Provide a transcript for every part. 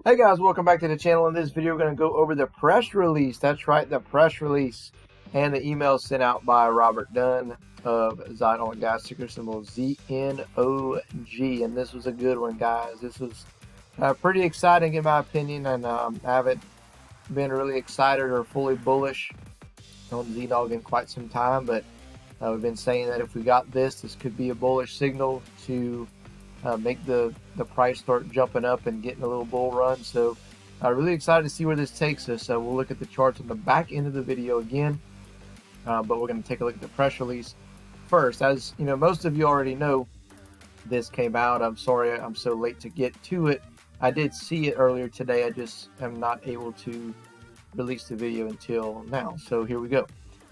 Hey guys, welcome back to the channel. In this video, we're going to go over the press release. That's right, the press release and the email sent out by Robert Dunn of Zion Oil and Gas, ticker symbol ZNOG. And this was a good one, guys. This was pretty exciting in my opinion, and I haven't been really excited or fully bullish on ZNOG in quite some time, but we've been saying that if we got this could be a bullish signal to make the price start jumping up and getting a little bull run. So really excited to see where this takes us. So we'll look at the charts on the back end of the video again, but we're going to take a look at the press release first. As you know, most of you already know, this came out. I'm sorry I'm so late to get to it. I did see it earlier today. I just am not able to release the video until now. So here we go.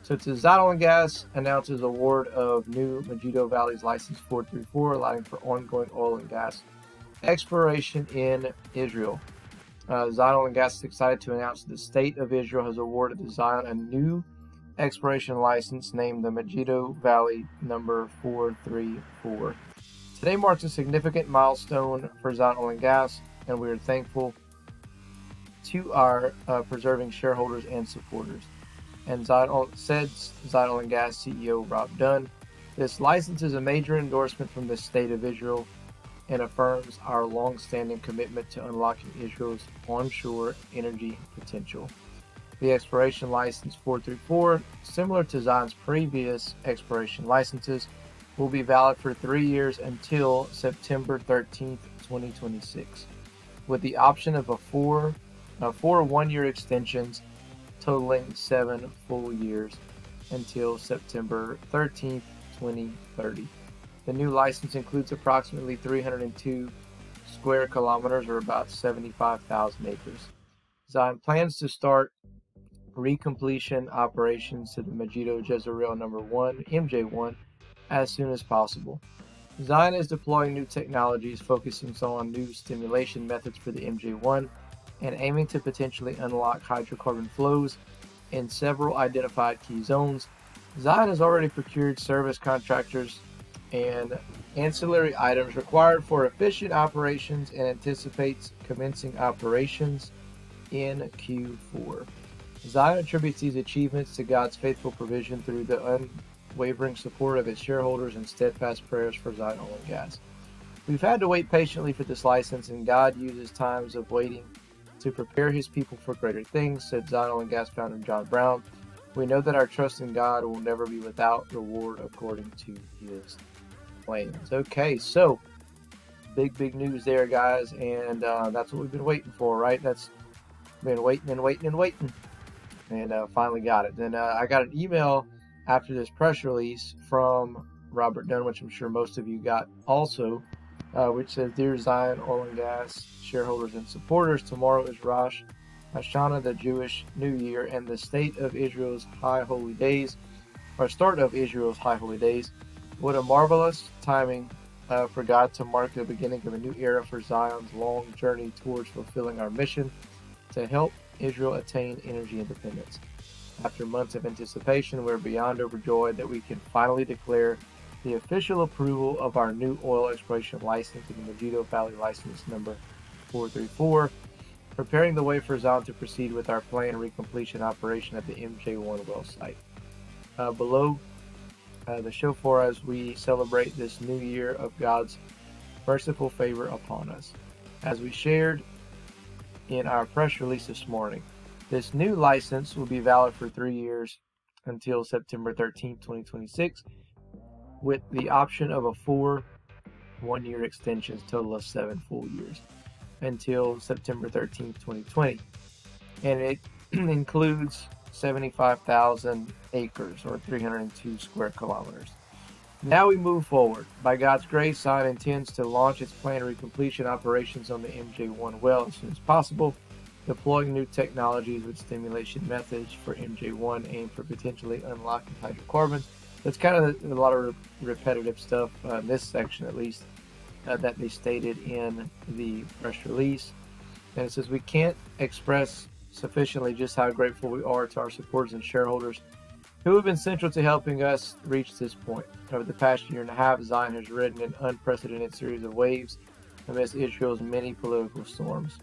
So it says Zion Oil and Gas announces award of new Megiddo Valley's license 434, allowing for ongoing oil and gas exploration in Israel. Zion Oil and Gas is excited to announce the state of Israel has awarded the Zion a new exploration license named the Megiddo Valley number 434. Today marks a significant milestone for Zion Oil and Gas, and we are thankful to our preserving shareholders and supporters. And Zion Oil and Gas CEO Rob Dunn. This license is a major endorsement from the state of Israel and affirms our long-standing commitment to unlocking Israel's onshore energy potential. The exploration license 434, similar to Zion's previous exploration licenses, will be valid for 3 years until September 13th, 2026, with the option of four 1-year extensions totaling 7 full years until September 13th, 2030. The new license includes approximately 302 square kilometers, or about 75,000 acres. Zion plans to start recompletion operations to the Megiddo Jezreel number 1, MJ1, as soon as possible. Zion is deploying new technologies focusing on new stimulation methods for the MJ1 and aiming to potentially unlock hydrocarbon flows in several identified key zones. Zion has already procured service contractors and ancillary items required for efficient operations and anticipates commencing operations in Q4. Zion attributes these achievements to God's faithful provision through the unwavering support of its shareholders and steadfast prayers for Zion Oil and Gas. We've had to wait patiently for this license, and God uses times of waiting to prepare his people for greater things, said Zion Oil and Gas founder John Brown. We know that our trust in God will never be without reward according to his plans. Okay, so big news there, guys, and that's what we've been waiting for, right? That's been waiting and finally got it. Then I got an email after this press release from Robert Dunn, which I'm sure most of you got also, which says, Dear Zion Oil and Gas shareholders and supporters, tomorrow is Rosh Hashanah, the Jewish New Year, and the state of Israel's high holy days, or start of Israel's high holy days. What a marvelous timing for God to mark the beginning of a new era for Zion's long journey towards fulfilling our mission to help Israel attain energy independence. After months of anticipation, we're beyond overjoyed that we can finally declare the official approval of our new oil exploration license in the Megiddo Valley license number 434, preparing the way for Zion to proceed with our planned recompletion operation at the MJ1 well site. Below the shofar as we celebrate this new year of God's merciful favor upon us. As we shared in our press release this morning, this new license will be valid for 3 years until September 13, 2026, with the option of a 4 1-year extensions, total of 7 full years, until September 13, 2020. And it includes 75,000 acres, or 302 square kilometers. Now we move forward. By God's grace, Zion intends to launch its planned recompletion operations on the MJ1 well as soon as possible, deploying new technologies with stimulation methods for MJ1 aimed for potentially unlocking hydrocarbons. That's kind of a lot of repetitive stuff in this section, at least, that they stated in the press release. And it says, we can't express sufficiently just how grateful we are to our supporters and shareholders who have been central to helping us reach this point. Over the past year and a half, Zion has ridden an unprecedented series of waves amidst Israel's many political storms.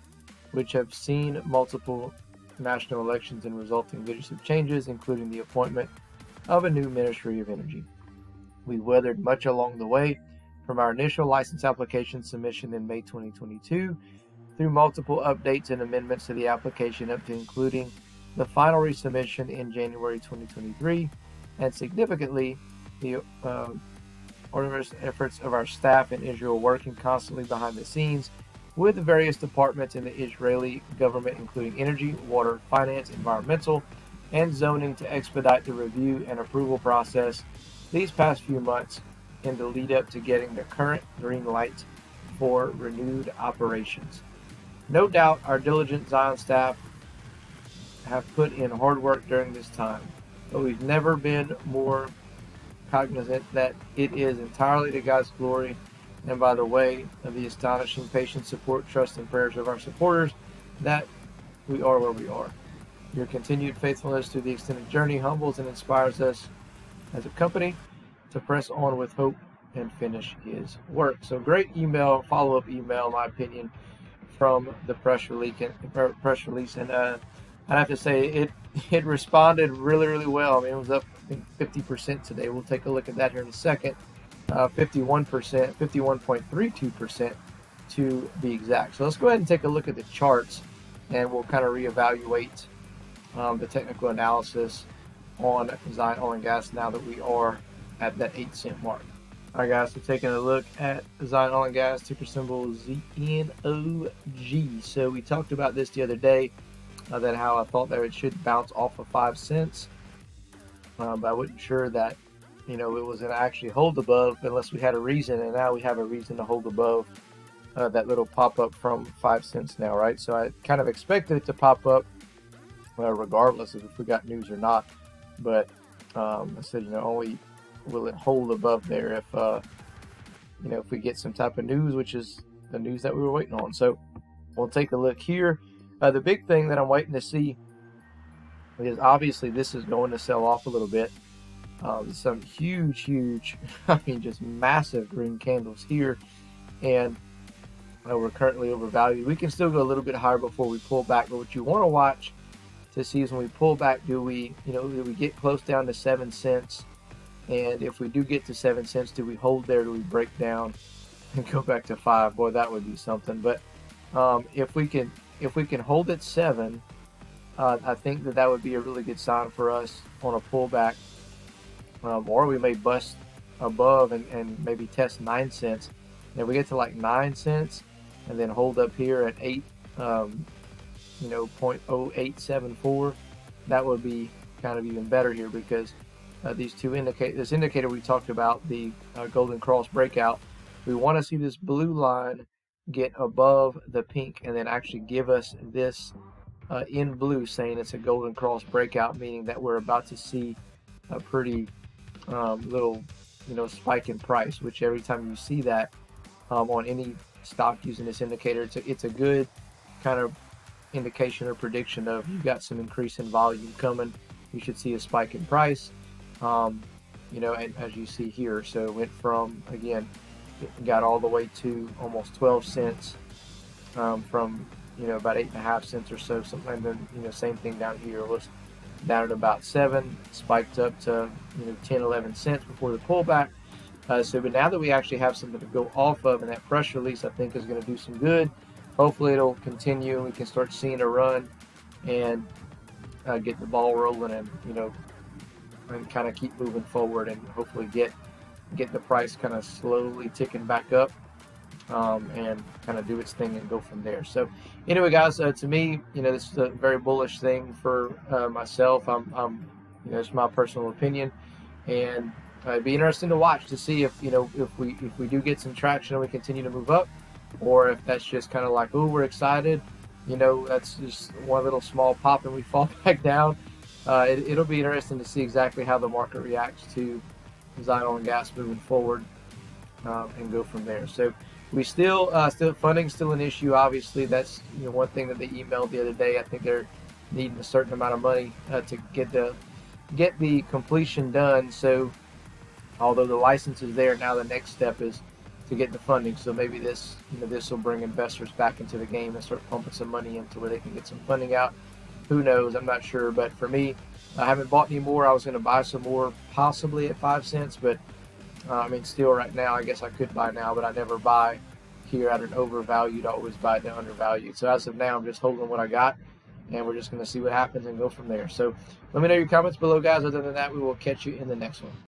which have seen multiple national elections and resulting leadership changes, including the appointment of a new Ministry of Energy. We weathered much along the way, from our initial license application submission in May 2022 through multiple updates and amendments to the application up to including the final resubmission in January 2023, and significantly, the organized efforts of our staff in Israel working constantly behind the scenes with the various departments in the Israeli government, including energy, water, finance, environmental, and zoning, to expedite the review and approval process these past few months in the lead up to getting the current green light for renewed operations. No doubt our diligent Zion staff have put in hard work during this time, but we've never been more cognizant that it is entirely to God's glory and by the way of the astonishing patience, support, trust, and prayers of our supporters that we are where we are. Your continued faithfulness through the extended journey humbles and inspires us as a company to press on with hope and finish His work. So great email, follow-up email, in my opinion, from the press release, and I have to say it responded really well. I mean, it was up, I think, 50% today. We'll take a look at that here in a second. 51%, 51.32% to be exact. So let's go ahead and take a look at the charts, and we'll kind of reevaluate the technical analysis on Zion Oil and Gas now that we are at that 8-cent mark. All right, guys, so taking a look at Zion Oil and Gas, ticker symbol ZNOG. So we talked about this the other day, that how I thought that it should bounce off of 5 cents, but I wasn't sure that, it was going to actually hold above unless we had a reason, and now we have a reason to hold above that little pop-up from 5 cents now, right? So I kind of expected it to pop up regardless of if we got news or not, but I said, only will it hold above there if if we get some type of news, which is the news that we were waiting on. So we'll take a look here. The big thing that I'm waiting to see is obviously this is going to sell off a little bit. Some huge, I mean, just massive green candles here, and we're currently overvalued. We can still go a little bit higher before we pull back, but what you want to watch to see is when we pull back, do we get close down to 7 cents? And if we do get to 7 cents, do we hold there? Do we break down and go back to 5? Boy, that would be something. But if we can hold at 7, I think that would be a really good sign for us on a pullback. Or we may bust above and maybe test 9 cents. And if we get to like 9 cents and then hold up here at 0.0874, that would be kind of even better here, because these two this indicator we talked about, the golden cross breakout, we want to see this blue line get above the pink and then actually give us this in blue saying it's a golden cross breakout, meaning that we're about to see a pretty little spike in price, which every time you see that on any stock using this indicator, it's a good kind of indication or prediction of you got some increase in volume coming. You should see a spike in price, and as you see here, so it went from, again, it got all the way to almost 12 cents from about 8.5 cents or so, something. And then same thing down here, was down at about 7, spiked up to 10, 11 cents before the pullback. But now that we actually have something to go off of, and that press release I think is going to do some good. Hopefully it'll continue and we can start seeing a run and get the ball rolling, and and kind of keep moving forward, and hopefully get the price kind of slowly ticking back up, and kind of do its thing and go from there. So anyway, guys, to me, this is a very bullish thing for myself. It's my personal opinion, and it'd be interesting to watch to see if if we do get some traction and we continue to move up, or if that's just kind of like, oh, we're excited, that's just one little small pop and we fall back down. It'll be interesting to see exactly how the market reacts to Zion Oil and Gas moving forward, and go from there. So we still funding's still an issue. Obviously, that's one thing that they emailed the other day. I think they're needing a certain amount of money to get the completion done. So although the license is there, now the next step is to get the funding. So maybe this, this will bring investors back into the game and start pumping some money into where they can get some funding out. Who knows? I'm not sure. But for me, I haven't bought any more. I was going to buy some more, possibly at 5 cents, but I mean, still right now, I guess I could buy now, but I never buy here at an overvalued. I always buy at the undervalued. So as of now, I'm just holding what I got, and we're just going to see what happens and go from there. So let me know your comments below, guys. Other than that, we will catch you in the next one.